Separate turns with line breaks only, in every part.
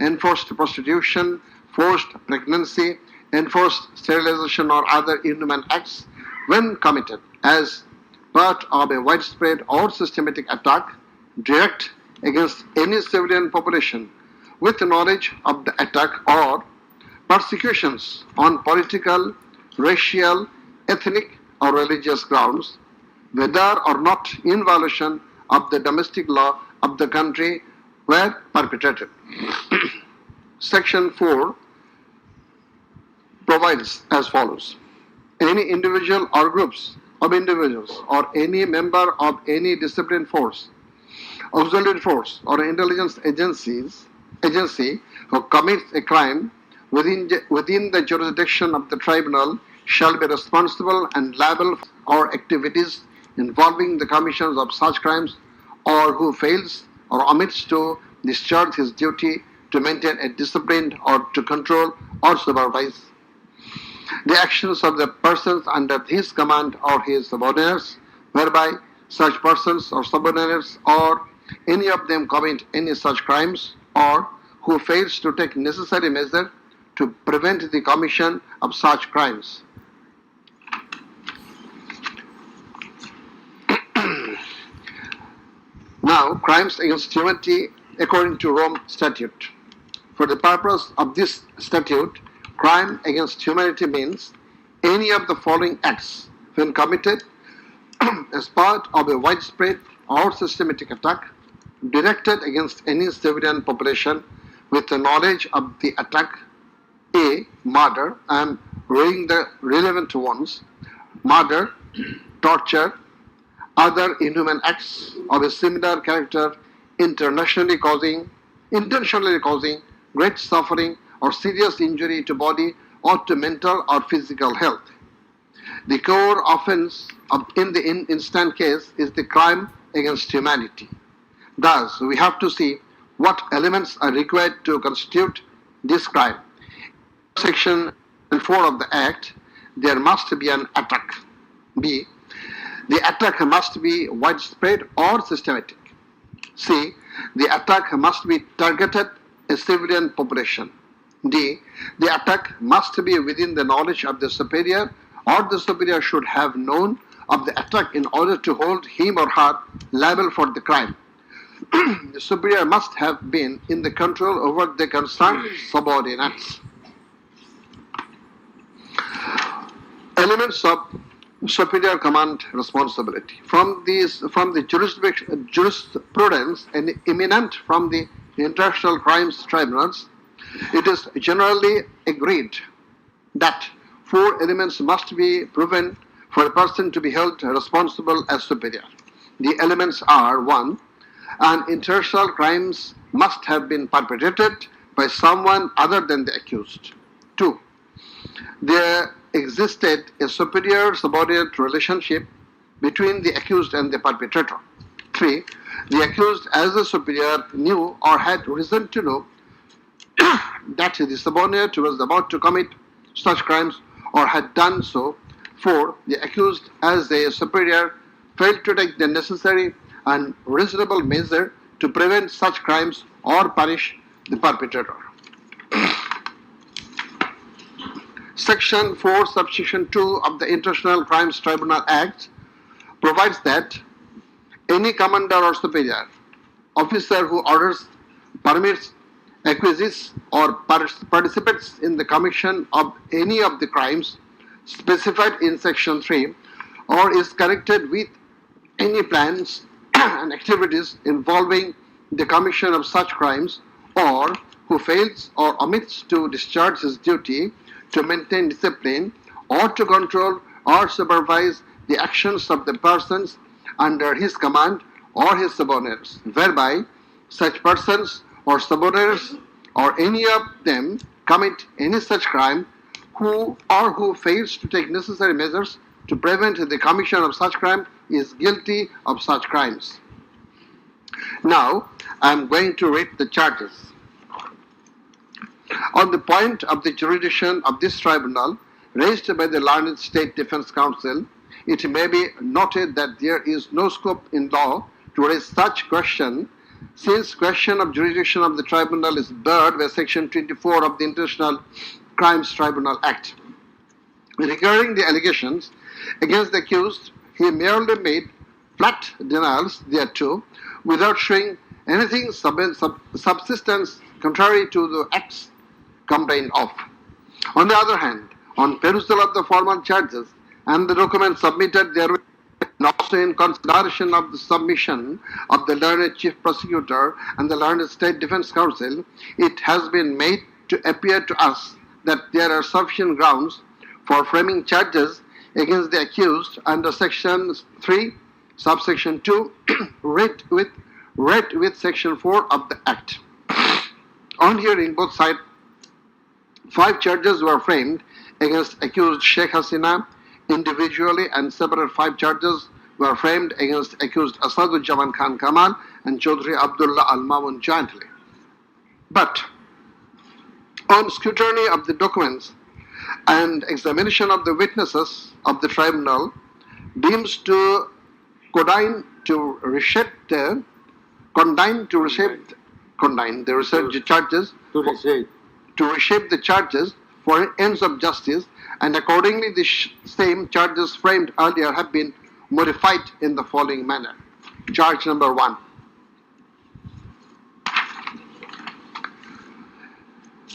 enforced prostitution, forced pregnancy, enforced sterilization, or other inhuman acts when committed as part of a widespread or systematic attack direct against any civilian population with knowledge of the attack or persecutions on political, racial, ethnic, or religious grounds, whether or not in violation of the domestic law of the country were perpetrated. Section 4 provides as follows: any individual or groups of individuals or any member of any disciplined force, auxiliary force, or intelligence agency who commits a crime within the jurisdiction of the tribunal shall be responsible and liable for activities involving the commission of such crimes, or who fails or omits to discharge his duty to maintain a disciplined or to control or supervise the actions of the persons under his command or his subordinates, whereby such persons or subordinates or any of them commit any such crimes, or who fails to take necessary measure to prevent the commission of such crimes. Now, crimes against humanity according to Rome Statute. For the purpose of this statute, crime against humanity means any of the following acts when committed as part of a widespread or systematic attack directed against any civilian population with the knowledge of the attack: A. Murder. I am reading the relevant ones: murder, torture, other inhuman acts of a similar character intentionally causing great suffering or serious injury to body or to mental or physical health. The core offense in the instant case is the crime against humanity. Thus, we have to see what elements are required to constitute this crime. Section 4 of the Act, there must be an attack. B. The attack must be widespread or systematic. C. The attack must be targeted a civilian population. D. The attack must be within the knowledge of the superior, or the superior should have known of the attack in order to hold him or her liable for the crime. The superior must have been in the control over the concerned subordinates. Elements of superior command responsibility. From the jurisprudence and eminent from the international crimes tribunals, it is generally agreed that 4 elements must be proven for a person to be held responsible as superior. The elements are: 1. An international crimes must have been perpetrated by someone other than the accused. 2. There existed a superior-subordinate relationship between the accused and the perpetrator. 3. The accused as a superior knew or had reason to know that the subordinate was about to commit such crimes or had done so. 4. The accused as a superior failed to take the necessary and reasonable measure to prevent such crimes or punish the perpetrator. Section 4, subsection 2 of the International Crimes Tribunal Act provides that any commander or superior officer who orders, permits, acquiesces, or participates in the commission of any of the crimes specified in Section 3, or is connected with any plans and activities involving the commission of such crimes, or who fails or omits to discharge his duty to maintain discipline or to control or supervise the actions of the persons under his command or his subordinates, whereby such persons or subordinates or any of them commit any such crime, who fails to take necessary measures to prevent the commission of such crime is guilty of such crimes. Now, I am going to read the charges. On the point of the jurisdiction of this tribunal raised by the learned State Defense Council, it may be noted that there is no scope in law to raise such question Since question of jurisdiction of the tribunal is barred by Section 24 of the International Crimes Tribunal Act. Regarding the allegations against the accused, he merely made flat denials thereto without showing anything subsistence contrary to the acts complained of. On the other hand, on perusal of the formal charges and the documents submitted therewith, and also in consideration of the submission of the learned Chief Prosecutor and the learned State Defense Counsel, it has been made to appear to us that there are sufficient grounds for framing charges against the accused under Section 3, subsection 2, read with Section 4 of the Act. On hearing both sides, 5 charges were framed against accused Sheikh Hasina individually, and separate 5 charges were framed against accused Asaduzzaman Khan Kamal and Chaudhry Abdullah Al Mamun jointly. But on scrutiny of the documents and examination of the witnesses of the tribunal deems to condign to reshape the charges for ends of justice, and accordingly the same charges framed earlier have been modified in the following manner. Charge number 1.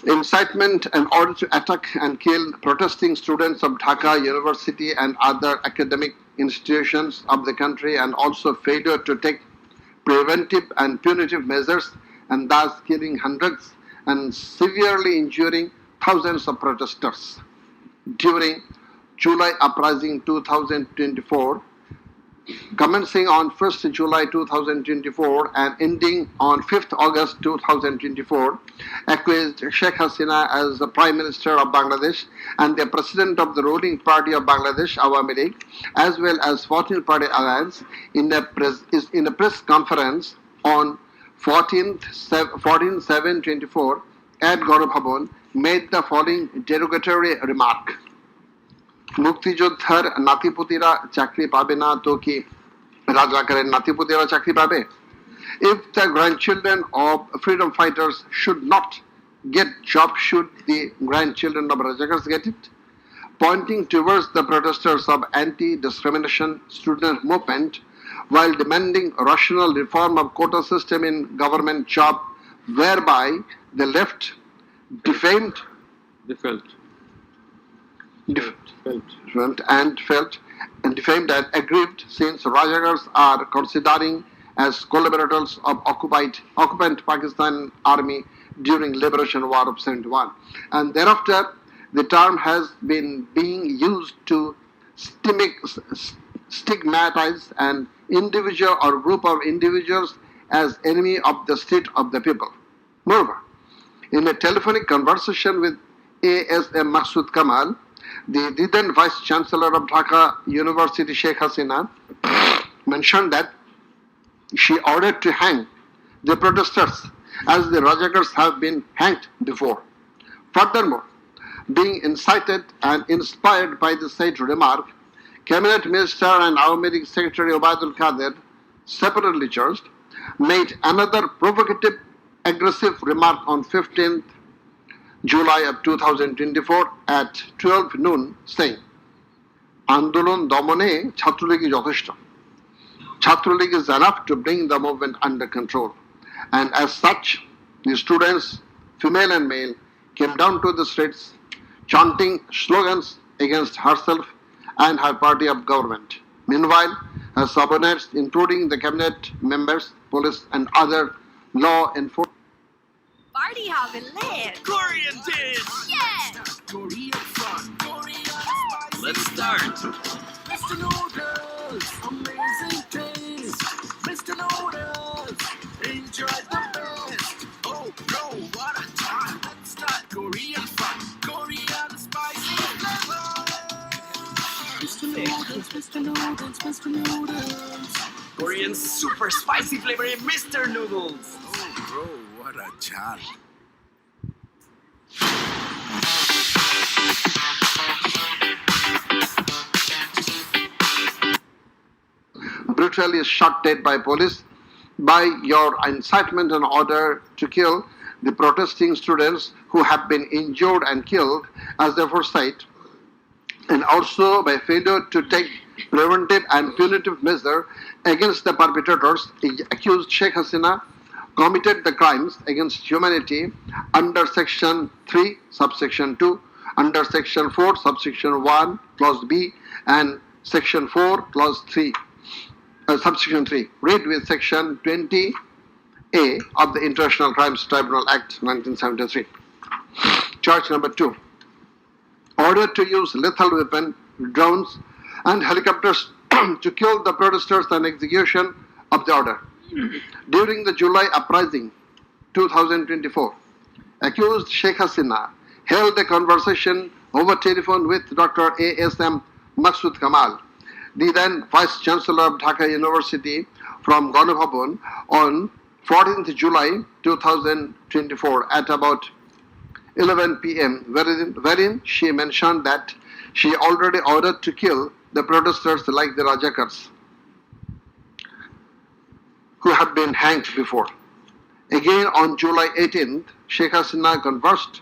Incitement in order to attack and kill protesting students of Dhaka University and other academic institutions of the country, and also failure to take preventive and punitive measures, and thus killing hundreds and severely injuring thousands of protesters during July Uprising 2024, commencing on 1st July 2024 and ending on 5th August 2024, accused Sheikh Hasina as the Prime Minister of Bangladesh and the President of the ruling party of Bangladesh, Awami League, as well as 14th Party Alliance, in a press conference on 14/7/24 at Gaurav Bhavan, made the following derogatory remark. মুক্তিযোদ্ধার নাতিপুতিরা চাকরি পাবে না তো কি রাজাকারের নাতিপুতিরা চাকরি পাবে? If the grandchildren of freedom fighters should not get jobs, should the grandchildren of Rajakars get it? Pointing towards the protesters of anti-discrimination student movement while demanding rational reform of quota system in government job, whereby the left defamed and defamed and aggrieved, since Rajakars are considering as collaborators of occupant Pakistan army during liberation war of 71, and thereafter the term has been being used to stigmatize an individual or group of individuals as enemy of the state of the people. Moreover, in a telephonic conversation with ASM Masood Kamal, the then Vice Chancellor of Dhaka University, Sheikh Hasina, mentioned that she ordered to hang the protesters as the Rajakars have been hanged before. Furthermore, being incited and inspired by the said remark, Cabinet Minister and Awami League Secretary Obaidul Qadir, separately charged, made another provocative, aggressive remark on 15th July of 2024 at 12 noon, saying, Andolon Domone Chhatruligi Jotheshto. Chhatruligi is enough to bring the movement under control. And as such, the students, female and male, came down to the streets chanting slogans against herself and her party of government. Meanwhile, her subordinates, including the cabinet members, police, and other law enforcement,
Party hopping lit.
Korean dish!
Yeah!
Korean fun. Korean spicy. Let's start. Mr. Noodles, amazing taste. Mr. Noodles, enjoy the best. Oh, no, what a time. Let's start Korean fun. Korean spicy flavor. Mr. Noodles, Mr. Noodles, Mr. Noodles. Korean super spicy flavor in Mr. Noodles.
Oh, bro, what a chan.
brutally shot dead by police by your incitement and order to kill the protesting students who have been injured and killed as the foresight, and also by failure to take preventive and punitive measure against the perpetrators, accused Sheikh Hasina committed the crimes against humanity under Section 3, subsection 2, under Section 4, subsection 1, clause B, and Section 4, clause 3, subsection 3. Read with Section 20A of the International Crimes Tribunal Act 1973. Charge number 2. Order to use lethal weapon, drones, and helicopters to kill the protesters and execution of the order. During the July uprising 2024, accused Sheikh Hasina held a conversation over telephone with Dr. A.S.M. Maksud Kamal, the then Vice Chancellor of Dhaka University, from Ganabhavan on 14th July 2024 at about 11 p.m., wherein she mentioned that she already ordered to kill the protesters like the Rajakars who have been hanged before. Again on July 18th, Sheikh Hasina conversed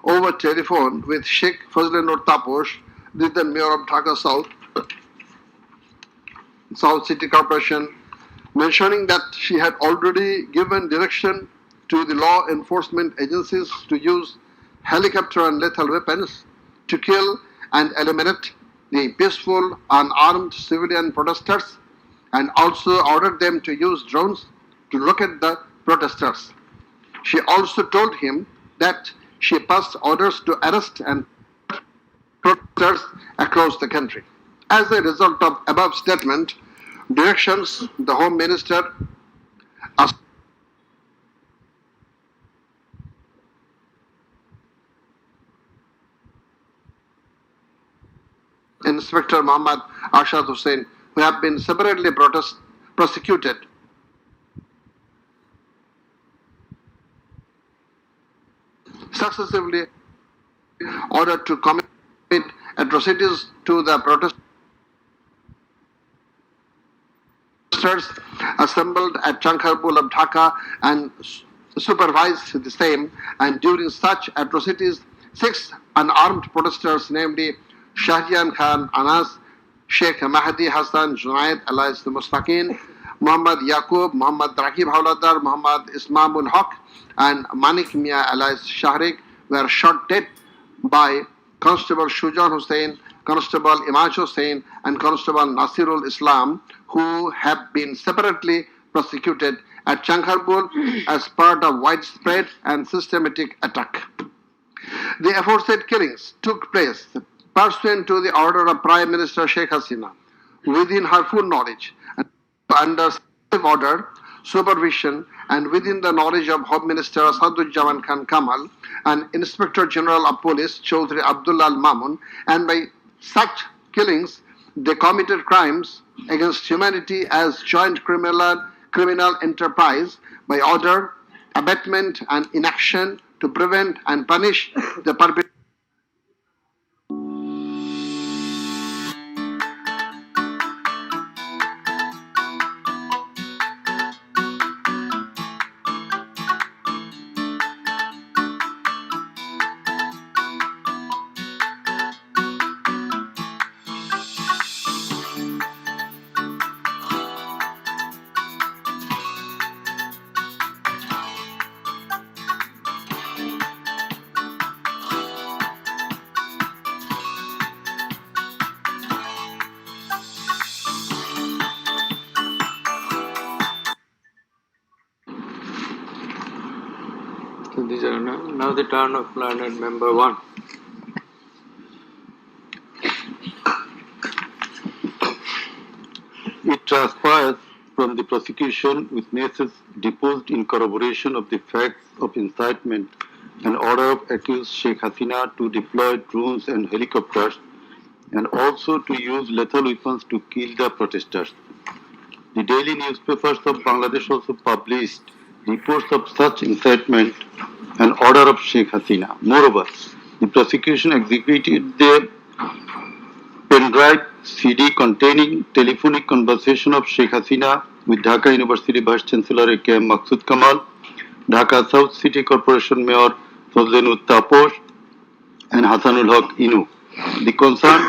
over telephone with Sheikh Fazlur Taposh, the then Mayor of Dhaka South City Corporation, mentioning that she had already given direction to the law enforcement agencies to use helicopter and lethal weapons to kill and eliminate the peaceful, unarmed civilian protesters, and also ordered them to use drones to locate the protesters. She also told him that she passed orders to arrest and protesters across the country. As a result of above statement, directions, the Home Minister Inspector Muhammad Ashad Hussain, who have been separately prosecuted successively ordered to commit atrocities to the protesters assembled at Chankharpur of Dhaka and supervised the same, and during such atrocities 6 unarmed protesters, namely Shahjahan Khan Anas, Sheikh Mahdi Hassan Junaid alias the Mustaqin, Muhammad Yaqub, Muhammad Rakib Hawladar, Muhammad Ismamul Haq, and Manik Mia alias Shahrik were shot dead by Constable Shujan Hussain, Constable Imaj Hussain, and Constable Nasirul Islam, who have been separately prosecuted at Chankharpur as part of widespread and systematic attack. The aforesaid killings took place pursuant to the order of Prime Minister Sheikh Hasina, within her full knowledge, and under order, supervision, and within the knowledge of Home Minister Asaduzzaman Khan Kamal and Inspector General of Police Chaudhry Abdullah Al Mamun, and by such killings they committed crimes against humanity as joint criminal enterprise by order, abatement, and inaction to prevent and punish the perpetrators.
So these are now the turn of learned member 1.
It transpires from the prosecution witnesses deposed in corroboration of the facts of incitement and order of accused Sheikh Hasina to deploy drones and helicopters and also to use lethal weapons to kill the protesters. The daily newspapers of Bangladesh also published reports of such incitement and order of Sheikh Hasina. Moreover, the prosecution executed the pendrive CD containing telephonic conversation of Sheikh Hasina with Dhaka University Vice Chancellor A.K.M. Maksud Kamal, Dhaka South City Corporation Mayor Fazlenur Taposh, and Hasanul Haq Inu. The concerned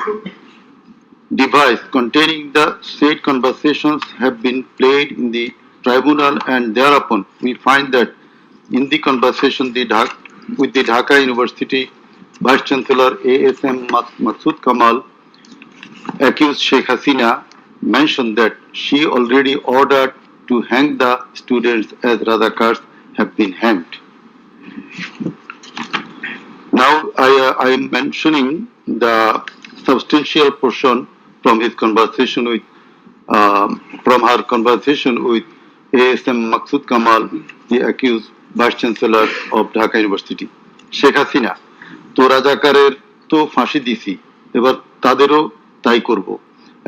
device containing the said conversations have been played in the tribunal, and thereupon we find that in the conversation with the Dhaka University Vice Chancellor A.S.M. Maksud Kamal, accused Sheikh Hasina mentioned that she already ordered to hang the students as Razakars have been hanged. Now I am mentioning the substantial portion from his conversation with from her conversation with A.S.M. Maksud Kamal, the accused Vice Chancellor of Dhaka University. Sheikh Hasina, তো রাজাকারের তো ফাঁসি দিছি, এবার তাদেরও তাই করব,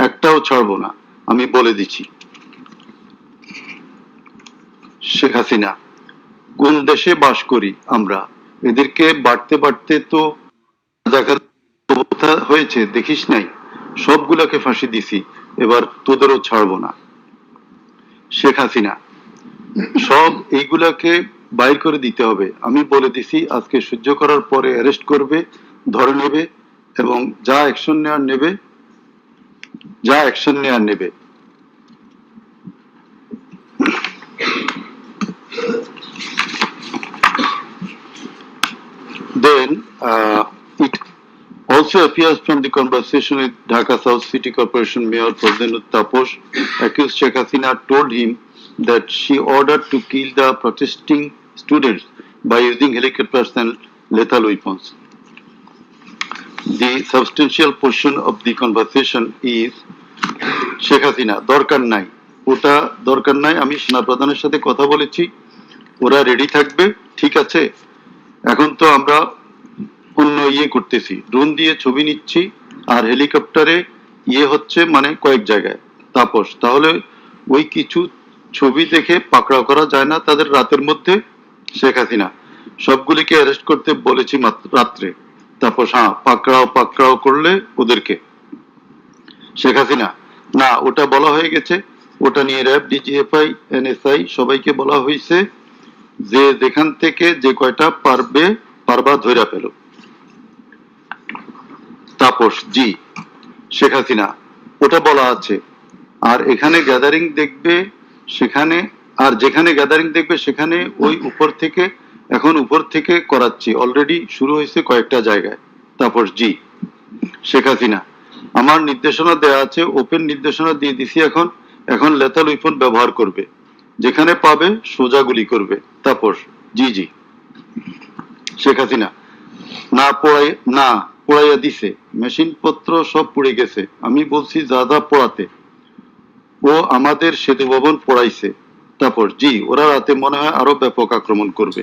একটাও ছাড়বো না, আমি বলে দিচ্ছি। শেখ হাসিনা, কোন দেশে বাস করি আমরা? এদেরকে বাড়তে বাড়তে তো রাজাকার অবস্থা হয়েছে, দেখিস নাই? সবগুলাকে ফাঁসি দিছি, এবার তোদেরও ছাড়বো না। শেখ হাসিনা, সব এইগুলাকে বাইর করে দিতে হবে, আমি বলে দিছি আজকে সহ্য করার পরে অ্যারেস্ট করবে, ধরে নেবে এবং যা অ্যাকশন নেওয়ার নেবে। Then it also appears from the conversation with Dhaka South City Corporation Mayor Fazlenur Taposh, accused Sheikh Hasina told him that she ordered to kill the protesting students by using helicopters and lethal weapons. The substantial portion of the conversation is Sheikh Hasina, দরকার নাই, ওটা দরকার নাই, আমি সেনাপ্রধানের সাথে কথা বলেছি, ওরা রেডি থাকবে, ঠিক আছে। এখন তো আমরা অন্য করতেছি, ড্রোন দিয়ে ছবি নিচ্ছি আর হেলিকপ্টারে হচ্ছে মানে কয়েক জায়গায়। তাপস, তাহলে ওই কিছু ছবি দেখে পাকড়াও করা যায় না তাদের রাতের মধ্যে? শেখ হাসিনা, সবগুলিকে অ্যারেস্ট করতে বলেছি রাত্রে। তাপস, হ্যাঁ, পাকড়াও করলে ওদেরকে। শেখ হাসিনা, না, ওটা বলা হয়ে গেছে, ওটা নিয়ে র্যাব, ডিজিএফআই, এনএসআই সবাইকে বলা হয়েছে যে যেখান থেকে যে কয়টা পারবা ধইরা পেল। তাপস, জি। শেখ হাসিনা, ওটা বলা আছে, আর এখানে গ্যাদারিং দেখবে সেখানে, আর যেখানে গ্যাদারিং দেখবে সেখানে ওই উপর থেকে করাচ্ছি, অলরেডি শুরু হয়েছে কয়েকটা জায়গায়। তাপস, জি। শেখ হাসিনা, আমার নির্দেশনা দেয়া আছে, ওপেন নির্দেশনা দিয়ে দিছি, এখন লেথাল উইপন ব্যবহার করবে, যেখানে পাবে সোজা গুলি করবে। তাপস, জি জি। শেখ হাসিনা, না পোড়াইয়া দিছে, মেশিন পত্র সব পুড়ে গেছে, আমি বলছি যা পোড়াতে, ও আমাদের সেতু ভবন পোড়াইছে। তাপস, জি, ওরা রাতে মনে হয় আরো ব্যাপক আক্রমণ করবে।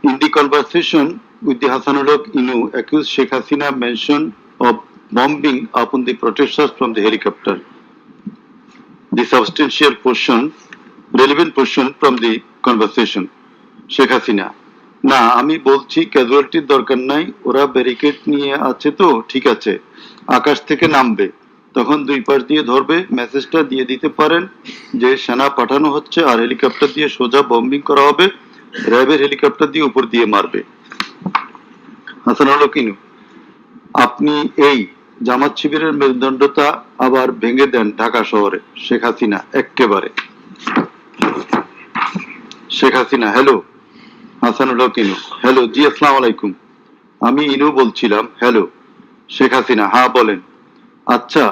In the conversation with the Hasanul Haq Inu, accused Sheikh Hasina mentioned of bombing upon the protesters from the helicopter. The substantial portion, relevant portion from the conversation. Sheikh Hasina, না, আমি বলছি ক্যাজুয়ালিটির দরকার নাই, ওরা ব্যারিকেড নিয়ে আছে তো ঠিক আছে, আকাশ থেকে নামবে, তখন দুই পাশ দিয়ে ধরবে, মেসেজটা দিয়ে দিতে পারেন যে সেনা পাঠানো হচ্ছে আর হেলিকপ্টার দিয়ে সোজা বম্বিং করা হবে, র্যাবের হেলিকপ্টার দিয়ে উপর দিয়ে মারবে। হাসানুল হক ইনু, আপনি এই জামাত শিবিরের মেরুদণ্ডতা আবার ভেঙে দেন ঢাকা শহরে। শেখ হাসিনা, একেবারে। শেখ হাসিনা, হ্যালো। হাসানুল হক ইনু, হ্যালো, জি, আসসালামু আলাইকুম, আমি ইনু বলছিলাম। হ্যালো। শেখ হাসিনা, হ্যাঁ বলেন। আচ্ছা,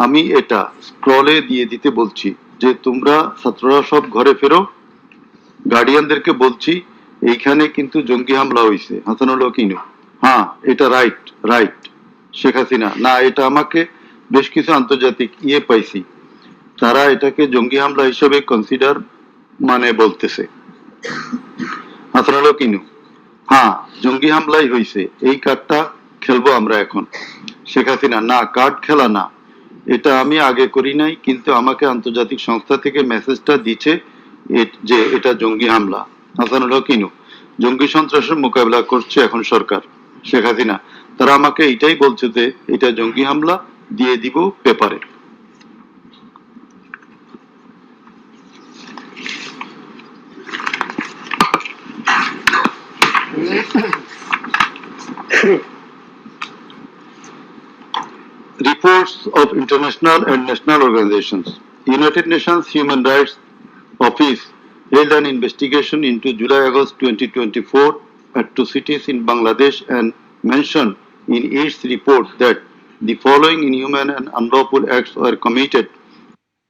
আমি এটা স্ক্রলে দিয়ে দিতে বলছি যে তোমরা ছাত্ররা সব ঘরে ফেরো, গার্ডিয়ানদেরকে বলছি এইখানে কিন্তু জঙ্গি হামলা হয়েছে। হাসানুল হক ইনু, হ্যাঁ, এটা রাইট। শেখ হাসিনা, না, এটা আমাকে বেশ কিছু আন্তর্জাতিক পাইছি, তারা এটাকে জঙ্গি হামলা হিসেবে কনসিডার বলতেছে। হাসানুল হক ইনু, হ্যাঁ, জঙ্গি হামলাই হয়েছে, এই কার্ডটা খেলবো আমরা এখন। শেখ হাসিনা, না, কার্ড খেলা না, এটা আমি আগে করি নাই, কিন্তু আমাকে আন্তর্জাতিক সংস্থা থেকে মেসেজটা দিচ্ছে যে এটা জঙ্গি হামলা। হাসানুল হক ইনু, জঙ্গি সন্ত্রাসের মোকাবিলা করছে এখন সরকার। শেখ হাসিনা, তারা আমাকে এটাই বলছে যে এটা জঙ্গি হামলা, দিয়ে দিব পেপারে। Reports of international and national organizations. United Nations Human Rights Office held an investigation into July-August 2024 atrocities in Bangladesh and mentioned in its report that the following inhuman and unlawful acts were committed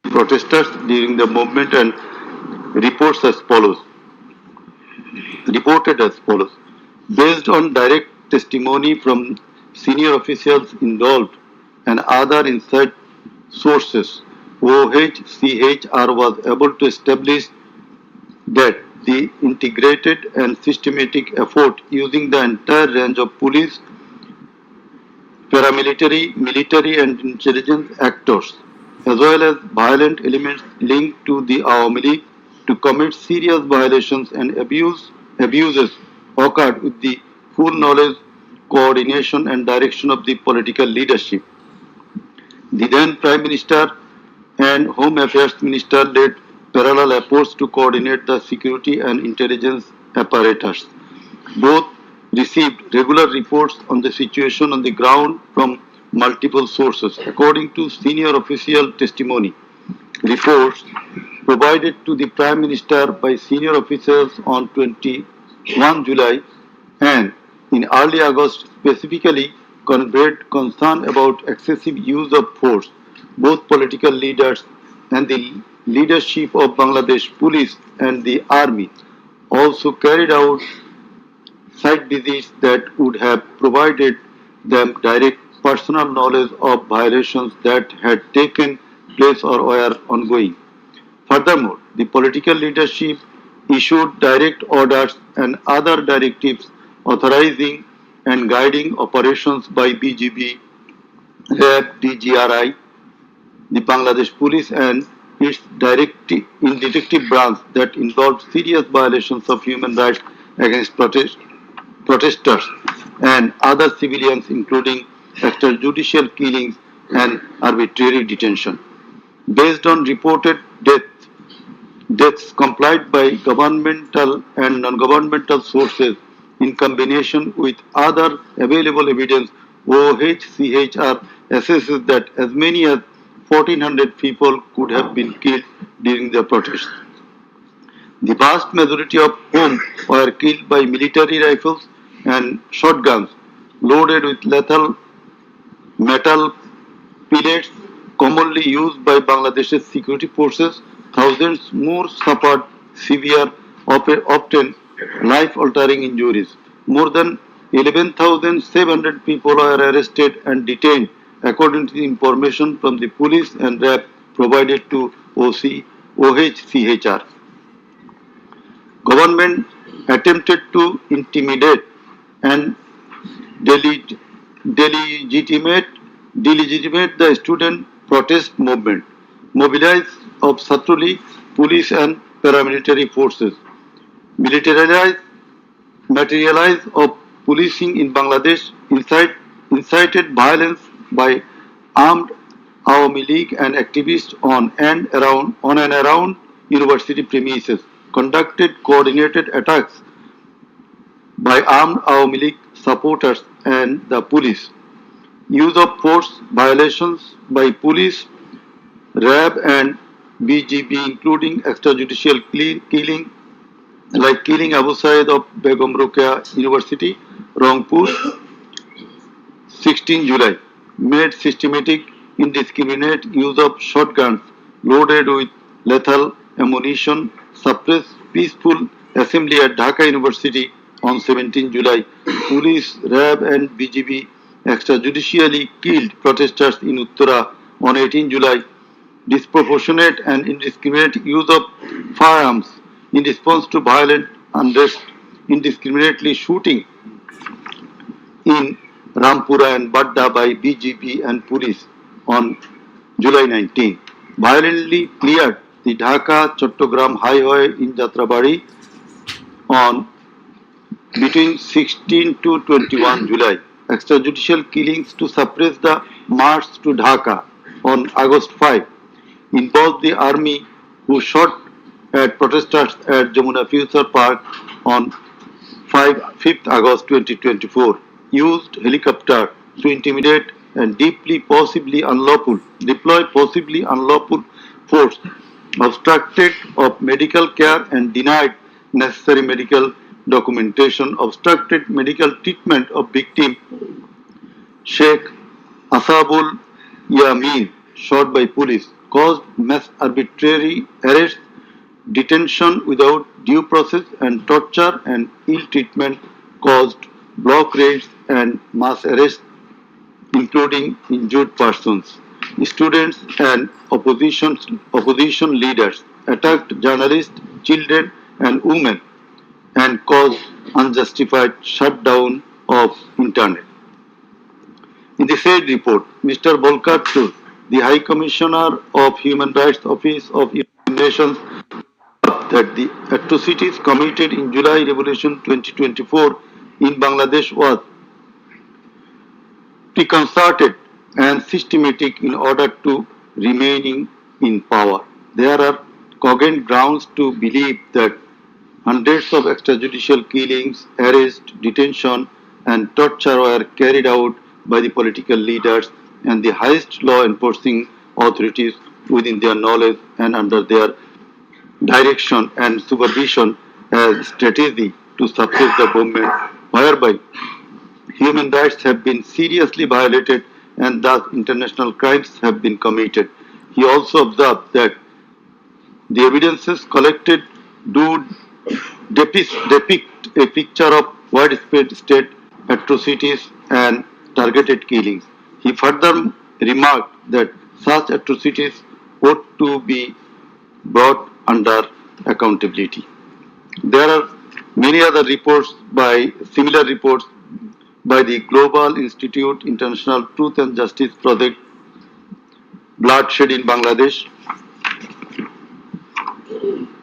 by protesters during the movement and reported as follows. Based on direct testimony from senior officials involved and other inside sources, OHCHR was able to establish that the integrated and systematic effort using the entire range of police, paramilitary, military and intelligence actors, as well as violent elements linked to the Awami League to commit serious violations and abuses occurred with the full knowledge, coordination and direction of the political leadership. The then Prime Minister and Home Affairs Minister led parallel efforts to coordinate the security and intelligence apparatus. Both received regular reports on the situation on the ground from multiple sources. According to senior official testimony, reports provided to the Prime Minister by senior officials on 21 July and in early August specifically conveyed concern about excessive use of force. Both political leaders and the leadership of Bangladesh Police and the Army also carried out site visits that would have provided them direct personal knowledge of violations that had taken place or were ongoing. Furthermore, the political leadership issued direct orders and other directives authorizing and guiding operations by BGB, RAB, DGRI, the Bangladesh Police and its detective branch that involved serious violations of human rights against protesters and other civilians, including extrajudicial killings and arbitrary detention. Based on reported deaths complied by governmental and non-governmental sources in combination with other available evidence, OHCHR assesses that as many as 1,400 people could have been killed during the protests. The vast majority of whom were killed by military rifles and shotguns loaded with lethal metal pellets commonly used by Bangladesh's security forces. Thousands more suffered severe, often life-altering injuries. More than 11,700 people were arrested and detained, according to the information from the police and RAB provided to OHCHR. Government attempted to intimidate and delegitimate the student protest movement, mobilized of Satruli police and paramilitary forces, materialize of policing in Bangladesh, incited violence by armed Awami League and activists on and around university premises, conducted coordinated attacks by armed Awami League supporters and the police, use of force violations by police, RAB and BGB, including extrajudicial killing like killing Abu Said of Begum Rokeya University, Rangpur, 16 July, made systematic indiscriminate use of shotguns loaded with lethal ammunition, suppressed peaceful assembly at Dhaka University on 17 July. Police, RAB and BGB extrajudicially killed protesters in Uttara on 18 July. Disproportionate and indiscriminate use of firearms in response to violent unrest, indiscriminately shooting in Rampura and Badda by BGB and police on July 19. Violently cleared the Dhaka-Chattogram highway in Jatrabari on between 16 to 21 July. extrajudicial killings to suppress the march to Dhaka on August 5 involved the army, who shot at protesters at Jamuna Future Park on 5th August 2024, used helicopter to intimidate and deploy possibly unlawful force, obstructed of medical care and denied necessary medical documentation, obstructed medical treatment of victim Sheikh Asabul Yamin, shot by police, caused mass arbitrary arrest, detention without due process, and torture and ill treatment, caused block raids and mass arrests, including injured persons. Students and opposition leaders attacked journalists, children, and women, and caused unjustified shutdown of internet. In the said report, Mr. Volker Turk, the High Commissioner of Human Rights Office of United Nations, that the atrocities committed in July Revolution 2024 in Bangladesh was preconcerted and systematic in order to remaining in power. There are cogent grounds to believe that hundreds of extrajudicial killings, arrest, detention, and torture were carried out by the political leaders and the highest law enforcing authorities within their knowledge and under their direction and supervision as strategy to suppress the government, whereby human rights have been seriously violated and thus international crimes have been committed. He also observed that the evidences collected do depict a picture of widespread state atrocities and targeted killings. He further remarked that such atrocities ought to be brought under accountability. There are many other similar reports by the Global Institute International Truth and Justice Project, Bloodshed in Bangladesh,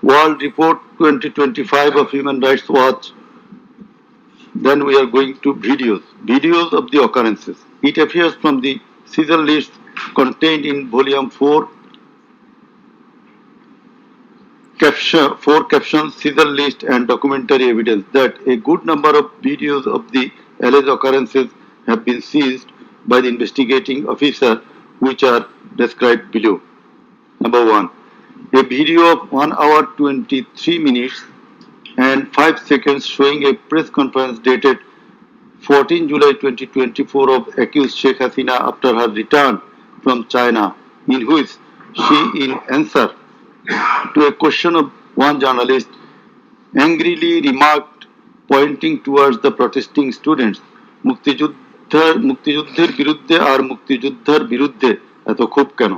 World Report 2025 of Human Rights Watch. Then we are going to videos of the occurrences. It appears from the Caesar list contained in Volume 4, captions, Caesar list, and documentary evidence that a good number of videos of the alleged occurrences have been seized by the investigating officer, which are described below. Number 1. A video of 1 hour 23 minutes and 5 seconds showing a press conference dated 14 July 2024 of accused Sheikh Hasina after her return from China, in which she, in answer to a question of one journalist, angrily remarked, pointing towards the protesting students, মুক্তিযুদ্ধের বিরুদ্ধে আর মুক্তিযোদ্ধার বিরুদ্ধে এত ক্ষোভ কেন?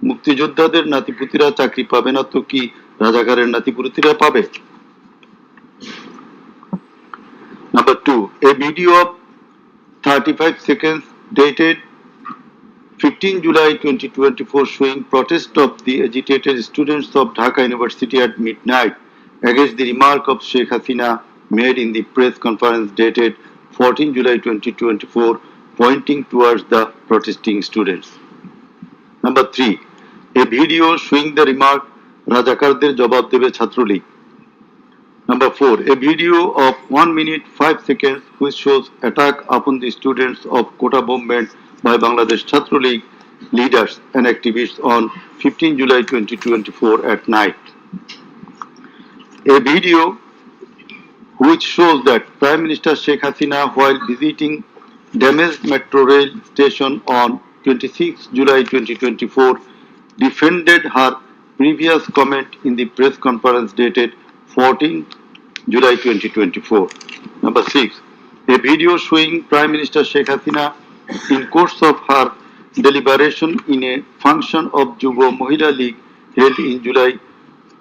মুক্তিযোদ্ধাদের নাতিপুতিরা চাকরি পাবে না তো কি রাজাকারের নাতিপুতিরা পাবে? Number 2. A video of 35 seconds dated 15 July 2024 showing protest of the agitated students of Dhaka University at midnight against the remark of Sheikh Hasina made in the press conference dated 14 July 2024 pointing towards the protesting students. Number 3. A video showing the remark Rajakarder jawab debe Chhatrolig. Number 4. A video of 1 minute 5 seconds which shows attack upon the students of Kota movement by Bangladesh Chhatrolig leaders and activists on 15 July 2024 at night. A video which shows that Prime Minister Sheikh Hasina, while visiting damaged metro rail station on 26 July 2024, defended her previous comment in the press conference dated 14 July 2024. Number 6. A video showing Prime Minister Sheikh Hasina in course of her deliberation in a function of Jubo Mohila League held in July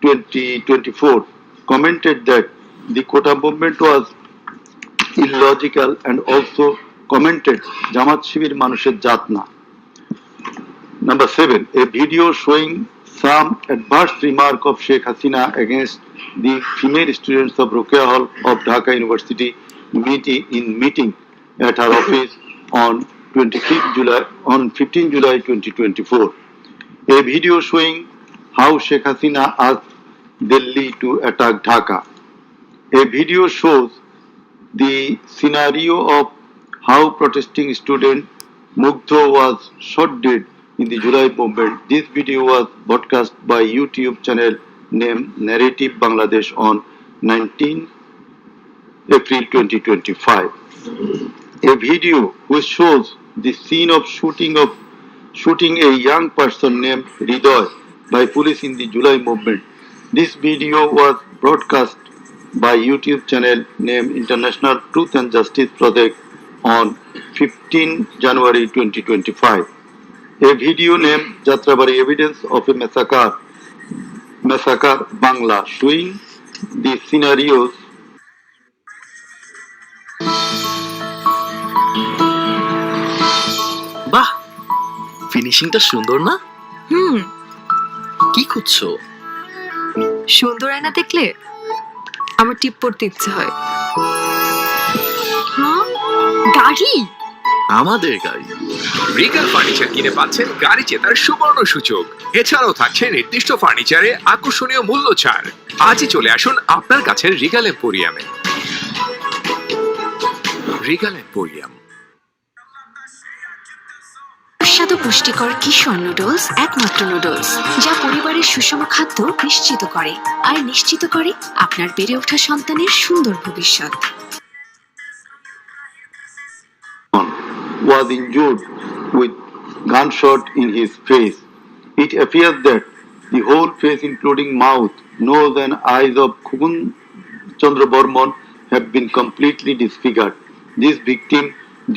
2024 commented that the Kota movement was illogical and also commented Jamaat Shibir Manusher Jatna. Number 7. A video showing some adverse remark of Sheikh Hasina against the female students of Ruqya Hall of Dhaka University meeting at her office on 15 July 2024. A video showing how Sheikh Hasina asked Delhi to attack Dhaka. A video shows the scenario of how protesting student Mugdho was shot dead in the July movement. This video was broadcast by YouTube channel named Narrative Bangladesh on 19 April 2025. A video which shows the scene of shooting a young person named Hridoy by police in the July movement. This video was broadcast by YouTube channel named International Truth and Justice Project on 15 January 2025. A video named Jatrabari Evidence of a Massacre Bangla showing the scenarios
বাহ, ফিনিশিংটা সুন্দর না?
হুম,
কি খুঁজছো?
সুন্দর আয়না দেখলে আমার টিপ পড়তে ইচ্ছে হয়। হ্যাঁ, গাড়ি।
আমাদের গাড়ি।
রিগাল ফার্নিচার কিনে পাচ্ছেন গাড়ি জেতার সুবর্ণ সুযোগ। এছাড়াও থাকছে নির্দিষ্ট ফার্নিচারে আকর্ষণীয় মূল্য ছাড়। আজই চলে আসুন আপনার কাছের রিগাল এম্পোরিয়ামে। Regal emporium.
সুস্বাদু পুষ্টিকর কিশোর নুডলস একমাত্র নুডলস যা পরিবারের সুষম খাদ্য নিশ্চিত করে আর নিশ্চিত করে আপনার বেড়ে ওঠা সন্তানের সুন্দর ভবিষ্যৎ।
was injured with gunshot in his face. It appears that the whole face, including mouth, nose, and eyes of Khukun Chandra Burman have been completely disfigured. This victim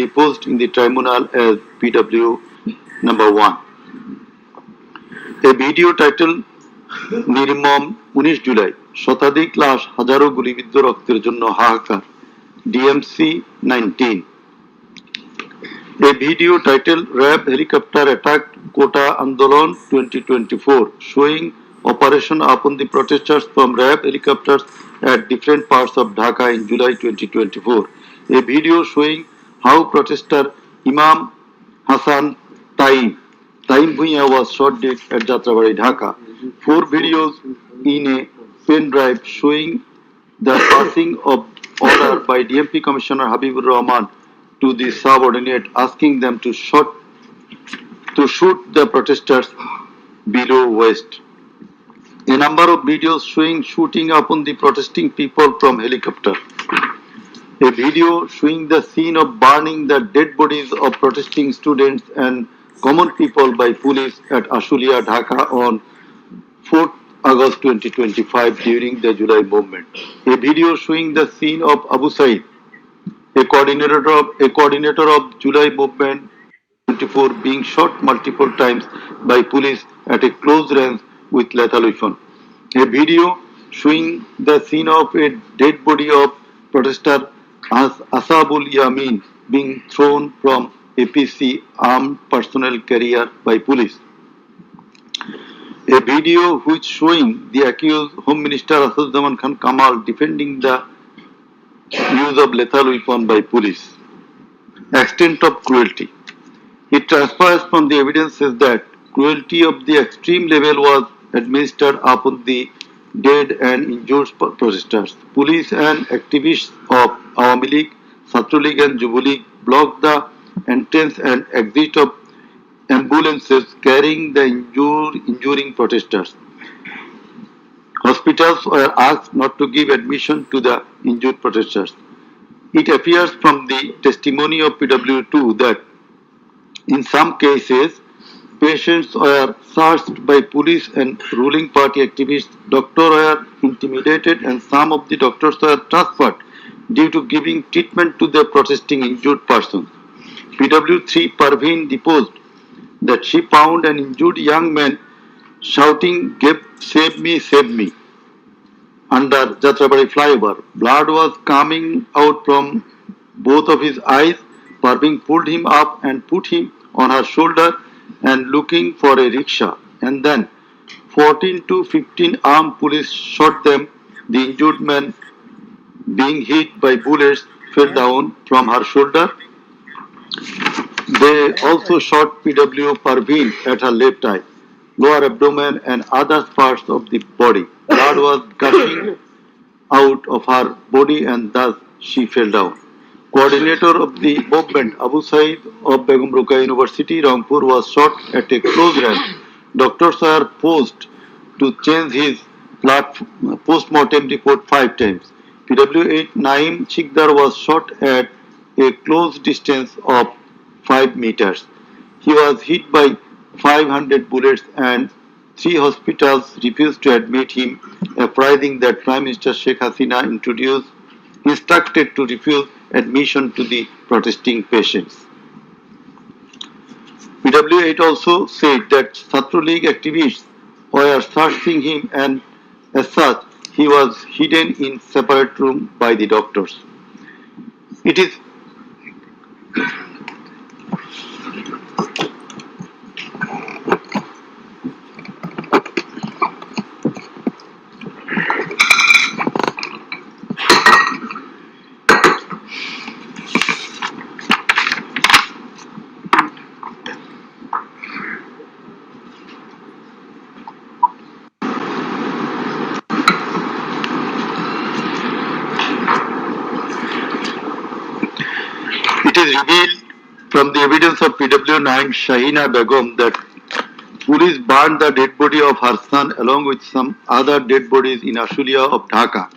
deposed in the tribunal as PW number 1. A video titled Nirmam 19 July শতাধিক লাশ হাজারো গুলিবিদ্ধ রক্তের জন্য হাহাকার DMC 19. A video titled RAB Helicopter Attacked Kota Andolon 2024 showing operation upon the protesters from RAB helicopters at different parts of Dhaka in July 2024. A video showing how protester Imam Hassan Taim Bhuiya was shot dead at Jatrabari, Dhaka. 4 videos in a pen drive showing the passing of order by DMP Commissioner Habibur Rahman to the subordinate asking them to shoot the protesters below waist. A number of videos showing shooting upon the protesting people from helicopter. A video showing the scene of burning the dead bodies of protesting students and common people by police at Ashulia, Dhaka on 4th August 2025 during the July movement. A video showing the scene of Abu Said, a coordinator of July movement 24 being shot multiple times by police at a close range with lethal weapon. A video showing the scene of a dead body of protester Asabul Yamin being thrown from APC armed personnel carrier by police. A video which showing the accused Home Minister Asaduzzaman Khan Kamal defending the use of lethal weapon by police. Extent of cruelty. It transpires from the evidences that cruelty of the extreme level was administered upon the dead and injured protesters. Police and activists of Awami League, Chhatra League and Jubo League blocked the entrance and exit of ambulances carrying the injuring protesters. Hospitals were asked not to give admission to the injured protesters. It appears from the testimony of PW2 that in some cases, patients were searched by police and ruling party activists, doctors were intimidated and some of the doctors were transferred due to giving treatment to the protesting injured persons. PW3 Parveen deposed that she found an injured young man shouting, save me, under Jatrabari flyover. Blood was coming out from both of his eyes. Parveen pulled him up and put him on her shoulder and looking for a rickshaw. And then 14 to 15 armed police shot them. The injured man, being hit by bullets, fell down from her shoulder They also shot PW Parveen at her left eye, lower abdomen and other parts of the body. Blood was gushing out of her body and thus she fell down. Coordinator of the movement, Abu Said of Begum Ruqayya University, Rangpur, was shot at a close range. Doctors were forced to change his post-mortem report 5 times. PW8 Naim Chikdar was shot at a close distance of 5 meters. He was hit by 500 bullets and 3 hospitals refused to admit him, apprising that Prime Minister Sheikh Hasina instructed to refuse admission to the protesting patients. PW8 also said that Chhatro League activists were searching him and as such he was hidden in separate room by the doctors. It is It is revealed from the evidence of PW9 Shahina Begum that police burned the dead body of her son along with some other dead bodies in Ashulia of Dhaka.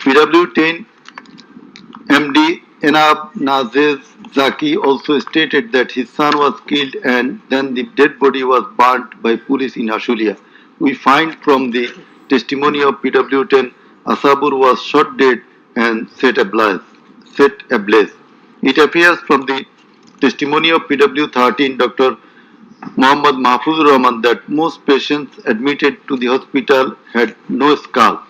PW10 MD Enab Nazez Zaki also stated that his son was killed and then the dead body was burnt by police in Ashulia. We find from the testimony of PW10 Asabur was shot dead and set ablaze. It appears from the testimony of PW13 Dr. Muhammad Mahfuzur Rahman that most patients admitted to the hospital had no skull.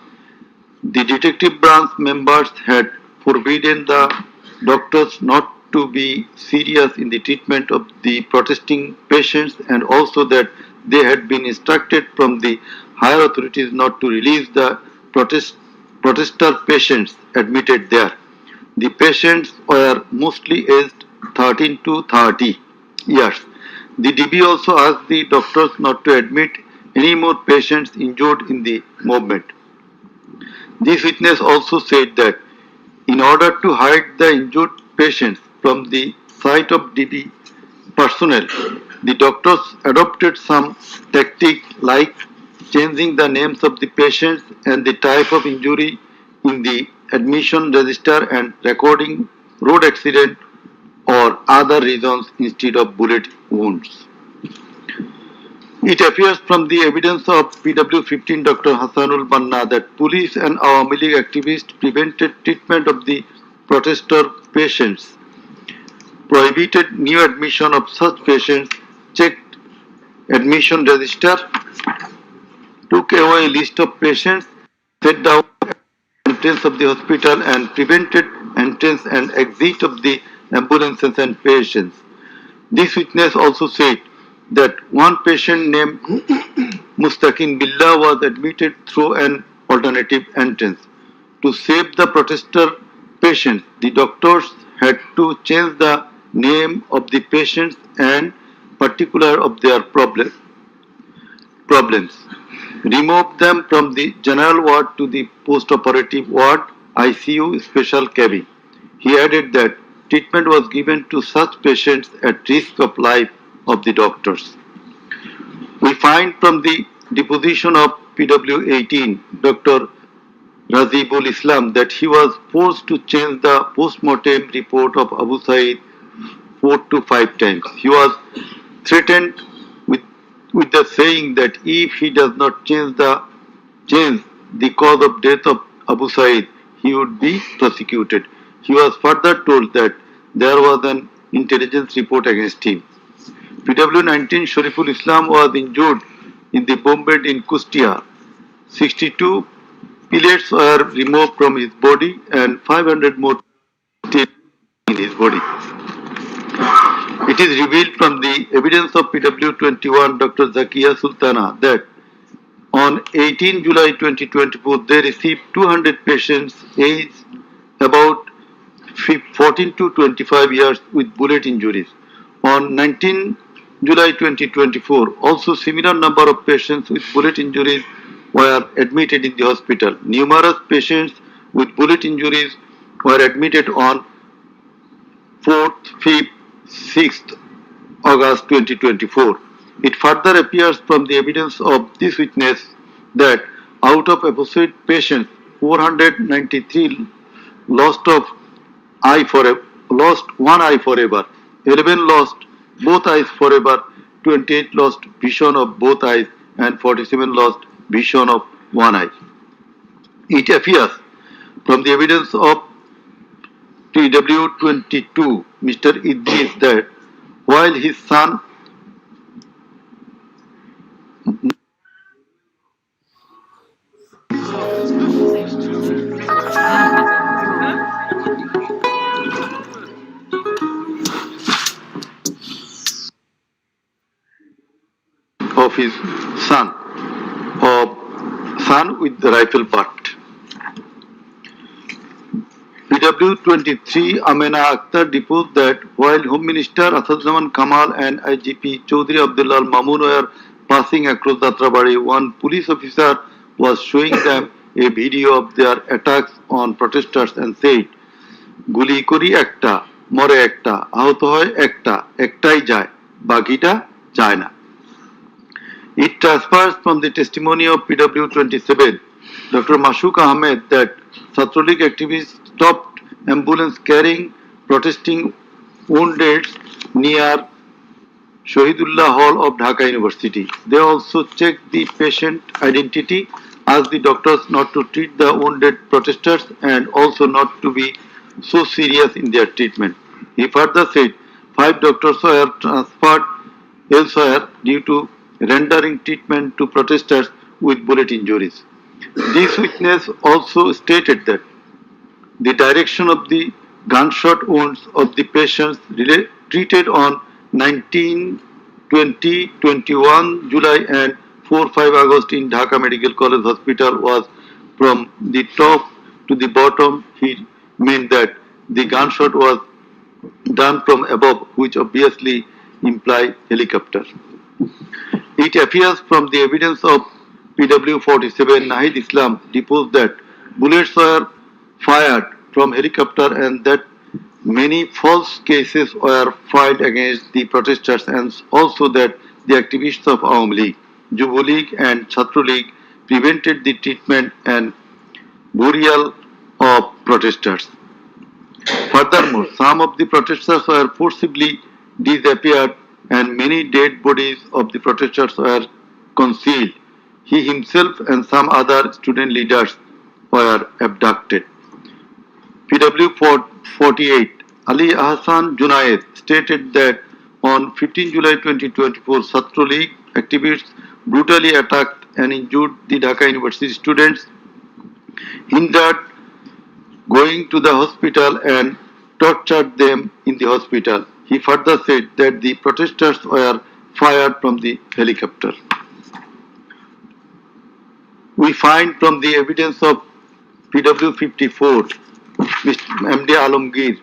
The detective branch members had forbidden the doctors not to be serious in the treatment of the protesting patients and also that they had been instructed from the higher authorities not to release the protester patients admitted there. The patients were mostly aged 13 to 30 years. The DB also asked the doctors not to admit any more patients injured in the movement. This witness also said that in order to hide the injured patients from the sight of DB personnel, the doctors adopted some tactic like changing the names of the patients and the type of injury in the admission register and recording road accident or other reasons instead of bullet wounds. It appears from the evidence of PW15 Dr. Hassanul Banna that police and Awami League activists prevented treatment of the protester patients, prohibited new admission of such patients, checked admission register, took away a list of patients, set down entrance of the hospital and prevented entrance and exit of the ambulances and patients. This witness also said that one patient named Mustaqim Billah was admitted through an alternative entrance. To save the protester patients, the doctors had to change the name of the patients and particular of their problems. Remove them from the general ward to the post-operative ward, ICU special cabin. He added that treatment was given to such patients at risk of life of the doctors. We find from the deposition of PW18, Dr. Razibul Islam, that he was forced to change the post-mortem report of Abu Said 4 to 5 times. He was threatened with the saying that if he does not change the cause of death of Abu Said, he would be prosecuted. He was further told that there was an intelligence report against him. PW19 Shariful Islam was injured in the bombard in Kustia. 62 pellets were removed from his body and 500 more stayed in his body. It is revealed from the evidence of PW21 Dr. Zakia Sultana that on 18 July 2024 they received 200 patients aged about 14 to 25 years with bullet injuries. On 19 July 2024, also similar number of patients with bullet injuries were admitted in the hospital. Numerous patients with bullet injuries were admitted on 4th, 5th, 6th August 2024. It further appears from the evidence of this witness that out of apposite patients, 493 lost one eye forever, 11 lost both eyes forever, 28 lost vision of both eyes, and 47 lost vision of one eye. It appears from the evidence of TW22, Mr. Idris, that while his son of his son, of son with the rifle butt. PW23 Amena Akhtar deposed that while Home Minister Asaduzzaman Kamal and IGP Chaudhry Abdullah Mamun were passing across Datrabari, one police officer was showing them a video of their attacks on protesters and said, "Guli kori ekta, more ekta, ahuto hoy ekta, ektai jay, bakita jay na." It transfers from the testimony of PW27, Dr. Mashuk Ahmed, that Satrolik activists stopped ambulance carrying protesting wounded near Shahidullah Hall of Dhaka University. They also checked the patient identity, asked the doctors not to treat the wounded protesters and also not to be so serious in their treatment. He further said 5 doctors were transferred elsewhere due to rendering treatment to protesters with bullet injuries. This witness also stated that the direction of the gunshot wounds of the patients treated on 19, 20, 21 July and 4-5 August in Dhaka Medical College Hospital was from the top to the bottom. He meant that the gunshot was done from above, which obviously implies helicopter. It appears from the evidence of PW47 Nahid Islam deposed that bullets were fired from helicopter and that many false cases were filed against the protesters, and also that the activists of Awam League, Jubo League and Chhatro League prevented the treatment and burial of protesters. Furthermore, some of the protesters were forcibly disappeared and many dead bodies of the protesters were concealed. He himself and some other student leaders were abducted. PW48 Ali Ahsan Junaid stated that on 15 July 2024, Chhatro League activists brutally attacked and injured the Dhaka University students, hindered going to the hospital and tortured them in the hospital. He further said that the protesters were fired from the helicopter. We find from the evidence of PW54, MD Alamgir,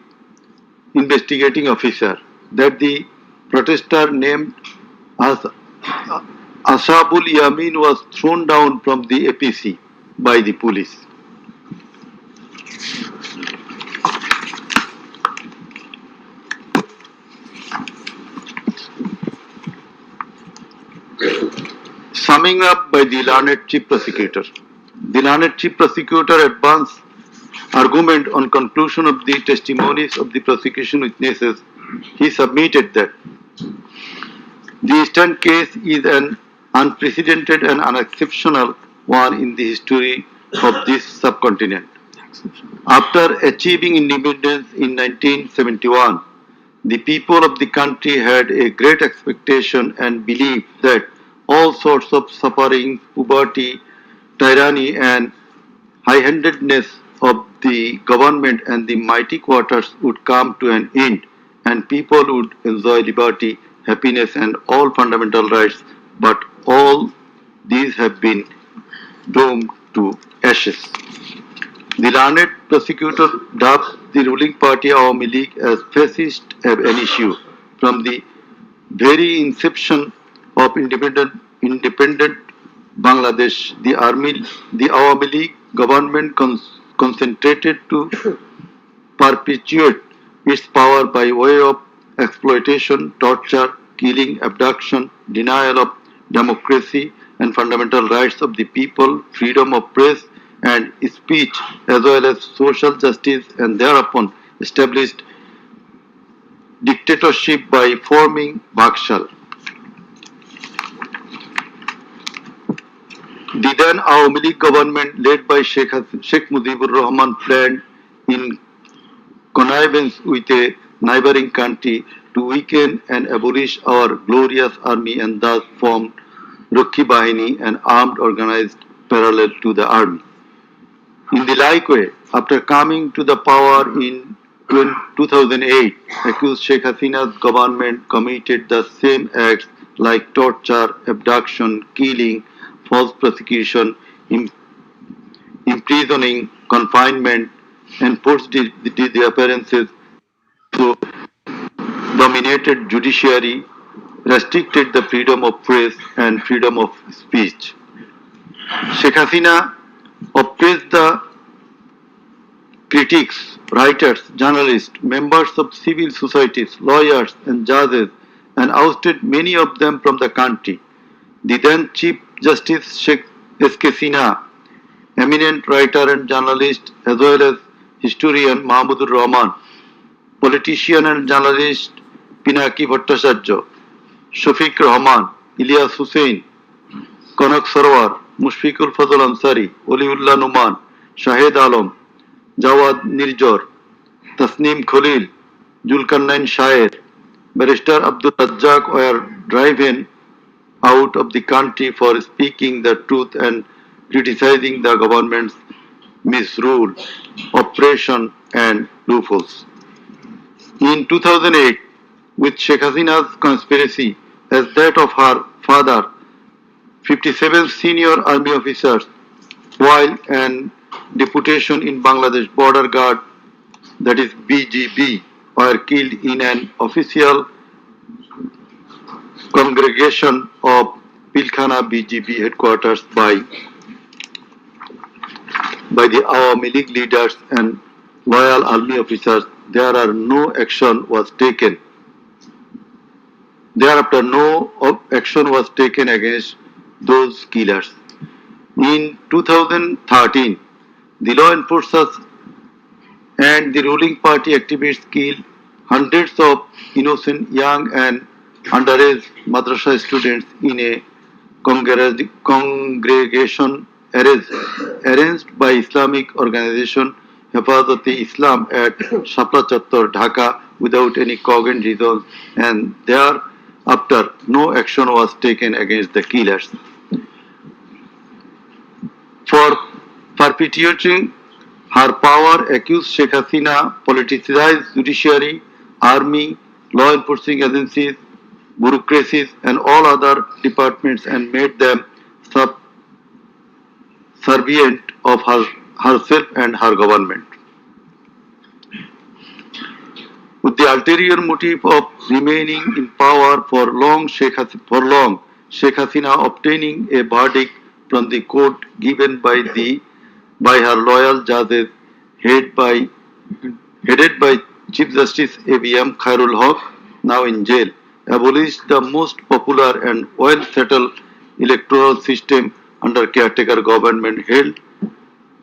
investigating officer, that the protester named as Ashabul Yamin was thrown down from the APC by the police. Summing up by the learned Chief Prosecutor. The learned Chief Prosecutor advanced argument on conclusion of the testimonies of the prosecution witnesses. He submitted that the instant case is an unprecedented and unexceptional one in the history of this subcontinent. After achieving independence in 1971, the people of the country had a great expectation and belief that all sorts of suffering, poverty, tyranny and high-handedness of the government and the mighty quarters would come to an end and people would enjoy liberty, happiness and all fundamental rights, but all these have been doomed to ashes. The learned prosecutor dubbed the ruling party Awami League as fascist ab initio. From the very inception of independent Bangladesh, the Awami League government concentrated to perpetuate its power by way of exploitation, torture, killing, abduction, denial of democracy and fundamental rights of the people, freedom of press and speech, as well as social justice, and thereupon established dictatorship by forming Bakshal. The then Awami League government, led by Sheikh Mujibur Rahman, planned in connivance with a neighboring country to weaken and abolish our glorious army and thus formed Rakhi Bahini, an armed organized parallel to the army. In the like way, after coming to the power in 2008, accused Sheikh Hasina's government committed the same acts like torture, abduction, killing, false prosecution, imprisoning, confinement, and forced the appearances to dominated judiciary, restricted the freedom of press and freedom of speech. Sheikh Hasina oppressed the critics, writers, journalists, members of civil societies, lawyers, and judges, and ousted many of them from the country. The then Chief Justice Sheikh S.K. Sinha, eminent writer and journalist, as well as historian Mahmudur Rahman, politician and journalist Pinaki Bhattacharya, Shafiq Rahman, Ilyas Hussain, Kanak Sarwar, Mushfiqul Fazl Ansari, Waliullah Numan, Shahed Alam, Jawad Nirjor, Tasneem Khalil, Julkarnain Shair, Barrister Abdul Razzaq were driven out of the country for speaking the truth and criticizing the government's misrule, oppression and loopholes. In 2008, with Sheikh Hasina's conspiracy as that of her father, 57 senior army officers, while an deputation in Bangladesh Border Guard, that is BGB, were killed in an official congregation of Pilkhana BGB headquarters by the Awami League leaders and loyal army officers. Thereafter, no action was taken against those killers. In 2013, the law enforcers and the ruling party activists killed hundreds of innocent young and underage madrasa students in a congregation arranged by Islamic organization Hifazat-e-Islam at Shapla Chattor, Dhaka, without any cogent reason, and thereafter no action was taken against the killers. For perpetuating her power, accused Sheikh Hasina politicized judiciary, army, law enforcing agencies, bureaucracies, and all other departments and made them subservient of herself and her government. With the ulterior motive of remaining in power for long, Sheikh Hasina obtaining a verdict from the court given by her loyal judges headed by Chief Justice A.B.M. Khairul Haq, now in jail, abolished the most popular and well-settled electoral system under caretaker government, held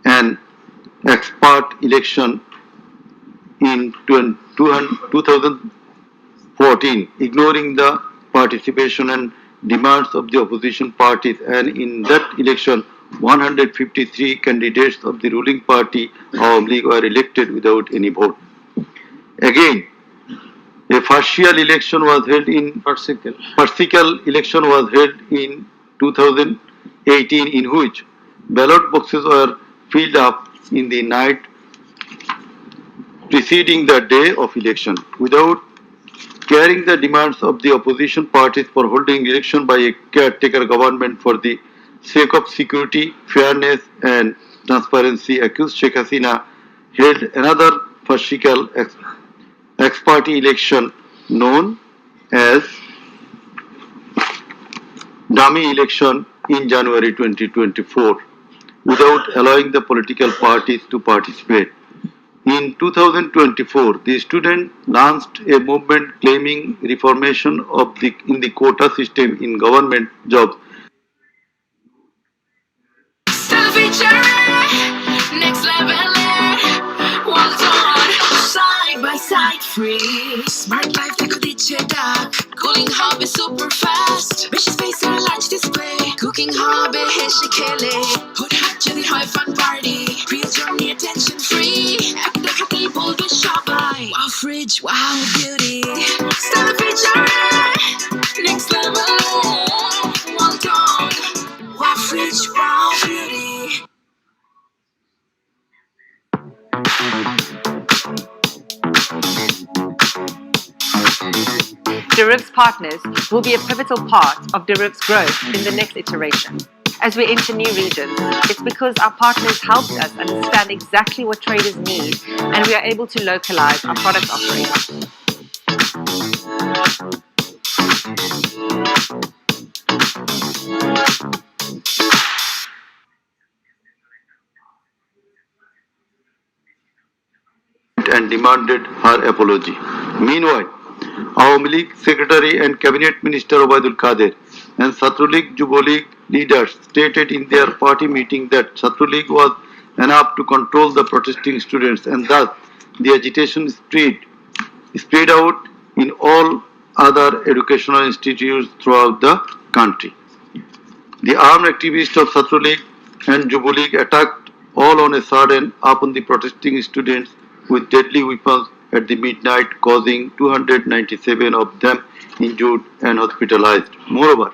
an expert election in 2014, ignoring the participation and demands of the opposition parties, and in that election 153 candidates of the ruling party Awami League were elected without any vote. Again, a partial election was held in 2018, in which ballot boxes were filled up in the night preceding the day of election, without carrying the demands of the opposition parties for holding election by a caretaker government for the sake of security, fairness and transparency, accused Sheikh Hasina held another farcical ex-party election known as dummy election in January 2024 without allowing the political parties to participate. In 2024, the student launched a movement claiming reformation in the quota system in government jobs.
Next level, well done. Side by side free. Smart life দেখো দিচ্ছে ডাক। Cooling হবে super fast। বেশি space আর large display। Cooking হবে হেসে খেলে। হুটহাট যদি হয় fun party। Real journey attention free। এক দেখাতেই বলবে সবাই। Wow fridge, wow beauty। Style feature, next level, well done. Wow fridge, wow beauty.
Deriv's partners will be a pivotal part of Deriv's growth in the next iteration. As we enter new regions, it's because our partners helped us understand exactly what traders need, and we are able to localize our product offerings.
And demanded her apology. Meanwhile, Awami League Secretary and Cabinet Minister Obaidul Kader and Chhatrলীগ Yuboলীগ leaders stated in their party meeting that Chhatrলীগ was enough to control the protesting students, and thus the agitation spread out in all other educational institutes throughout the country. The armed activists of Chhatrলীগ and Yuboলীগ attacked all on a sudden upon the protesting students with deadly weapons at the midnight, causing 297 of them injured and hospitalized. Moreover,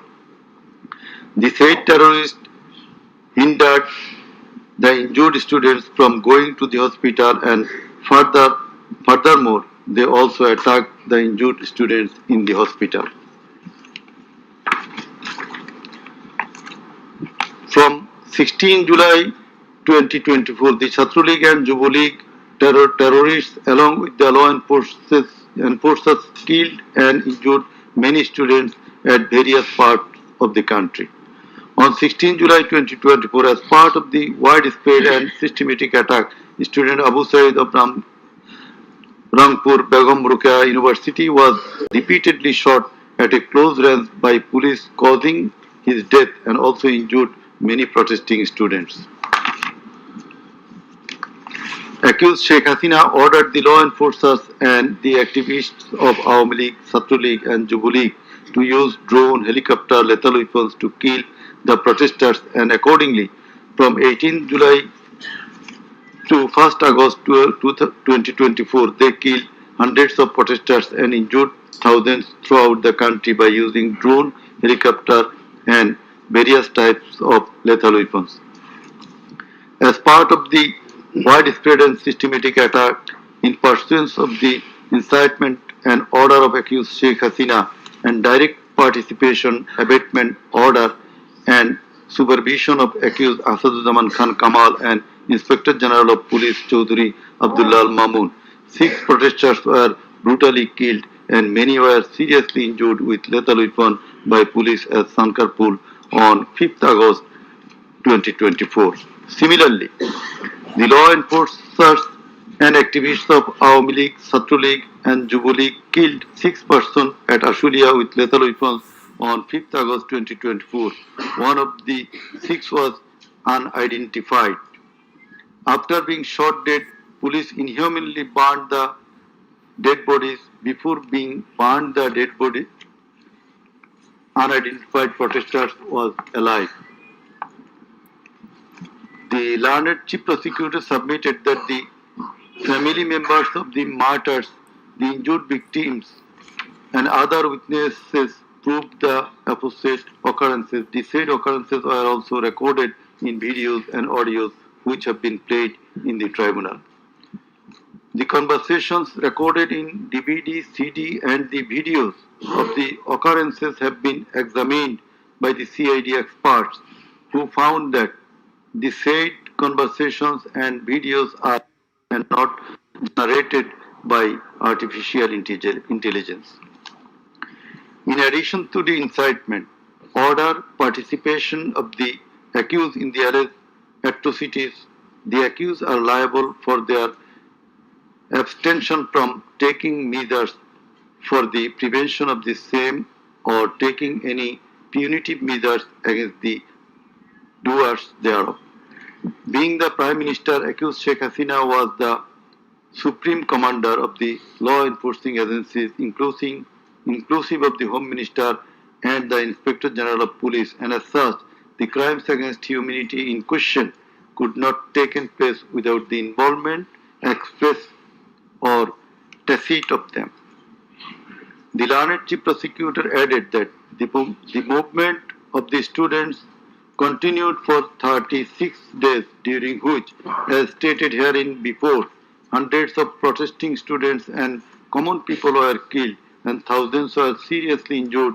the said terrorists hindered the injured students from going to the hospital, and furthermore, they also attacked the injured students in the hospital. From 16 July 2024, the Chhatrলীগ and Yuboলীগ terrorists along with the law enforcers killed and injured many students at various parts of the country. On 16 July 2024, as part of the widespread and systematic attack, student Abu Said of Rangpur Begum Ruqayya University was repeatedly shot at a close range by police, causing his death and also injured many protesting students. Accused Sheikh Hasina ordered the law enforcers and the activists of Awami League, Chhatrলীগ and Yuboলীগ to use drone, helicopter, lethal weapons to kill the protesters, and accordingly, from 18 July to 1st August 2024, they killed hundreds of protesters and injured thousands throughout the country by using drone, helicopter and various types of lethal weapons. As part of the widespread and systematic attack in pursuance of the incitement and order of accused Sheikh Hasina and direct participation, abatement order and supervision of accused Asaduzzaman Khan Kamal and Inspector General of Police Chaudhry Abdullah Al Mamun, 6 protesters were brutally killed and many were seriously injured with lethal weapon by police at Sankarpur on 5th August 2024. Similarly, the law enforcers and activists of Awami League, Chhatrলীগ and Yuboলীগ killed 6 persons at Ashulia with lethal weapons on 5th August 2024. One of the 6 was unidentified. After being shot dead, police inhumanly burned the dead bodies. Before being burned, the dead body, unidentified protesters was alive. The learned chief prosecutor submitted that the family members of the martyrs, the injured victims, and other witnesses proved the opposite occurrences. The said occurrences were also recorded in videos and audios which have been played in the tribunal. The conversations recorded in DVD, CD, and the videos of the occurrences have been examined by the CID experts, who found that the said conversations and videos are and not generated by artificial intelligence. In addition to the incitement, order participation of the accused in the alleged atrocities, the accused are liable for their abstention from taking measures for the prevention of the same or taking any punitive measures against the doers thereof. Being the Prime Minister, accused Sheikh Hasina was the supreme commander of the law enforcing agencies, inclusive of the Home Minister and the Inspector General of Police, and as such, the crimes against humanity in question could not taken place without the involvement, express or tacit of them. The learned chief prosecutor added that the movement of the students continued for 36 days, during which, as stated herein before, hundreds of protesting students and common people were killed and thousands were seriously injured,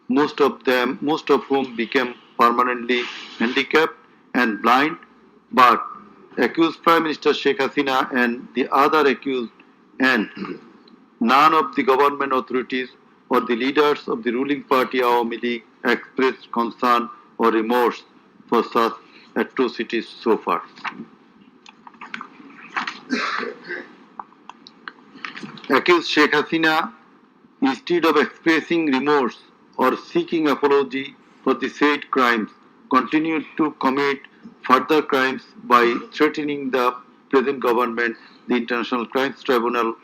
most of whom became permanently handicapped and blind. But accused Prime Minister Sheikh Hasina and the other accused and none of the government authorities or the leaders of the ruling party Awami League expressed concern or remorse for such atrocities so far. Accused Sheikh Hasina, instead of expressing remorse or seeking apology for the said crimes, continued to commit further crimes by threatening the present government, the International Crimes Tribunal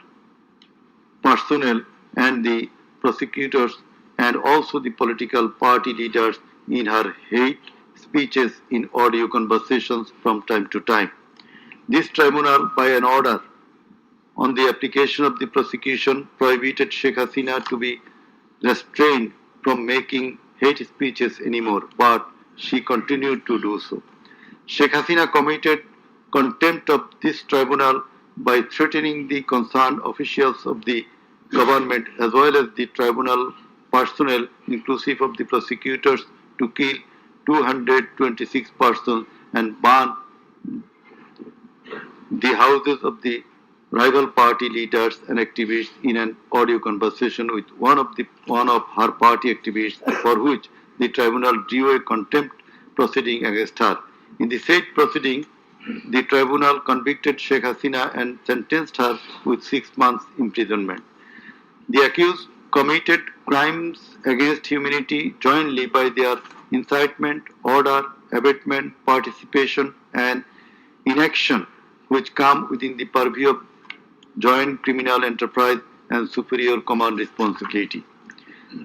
personnel and the prosecutors, and also the political party leaders in her hate speeches in audio conversations from time to time. This tribunal, by an order on the application of the prosecution, prohibited Sheikh Hasina to be restrained from making hate speeches anymore, but she continued to do so. Sheikh Hasina committed contempt of this tribunal by threatening the concerned officials of the government as well as the tribunal personnel, inclusive of the prosecutors, to kill 226 persons and burn the houses of the rival party leaders and activists in an audio conversation with one of her party activists, for which the tribunal drew a contempt proceeding against her. In the said proceeding, the tribunal convicted Sheikh Hasina and sentenced her with 6 months imprisonment. The accused committed crimes against humanity jointly by their incitement, order, abatement, participation, and inaction, which come within the purview of joint criminal enterprise and superior command responsibility.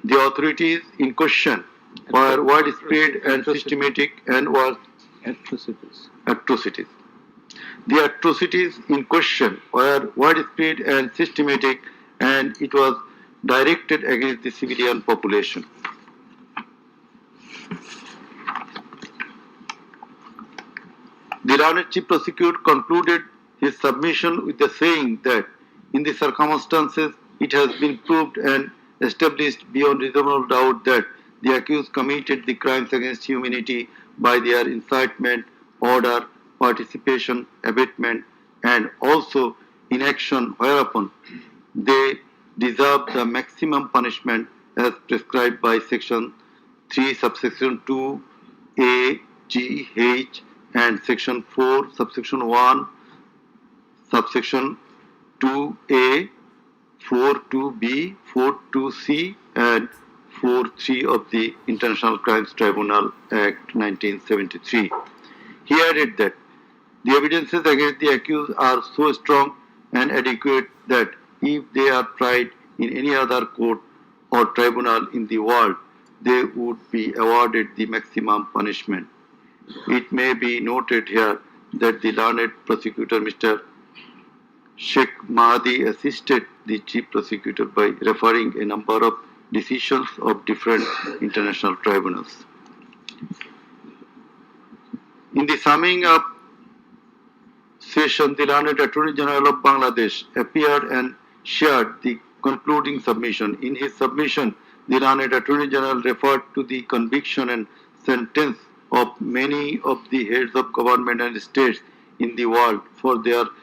The authorities in question were widespread and systematic and were atrocities. The atrocities in question were widespread and systematic, and it was directed against the civilian population. The learned chief prosecutor concluded his submission with the saying that in the circumstances it has been proved and established beyond reasonable doubt that the accused committed the crimes against humanity by their incitement, order, participation, abatement, and also inaction, whereupon they deserve the maximum punishment as prescribed by Section 3, subsection 2, A, G, H, and Section 4, subsection 1, subsection 2A, 4.2b, 4.2c, and 4.3 of the International Crimes Tribunal Act 1973. He added that the evidences against the accused are so strong and adequate that if they are tried in any other court or tribunal in the world, they would be awarded the maximum punishment. It may be noted here that the learned prosecutor, Mr. Sheikh Mahdi, assisted the chief prosecutor by referring a number of decisions of different international tribunals. In the summing up session, the learned Attorney General of Bangladesh appeared and shared the concluding submission. In his submission, the learned Attorney General referred to the conviction and sentence of many of the heads of government and states in the world for their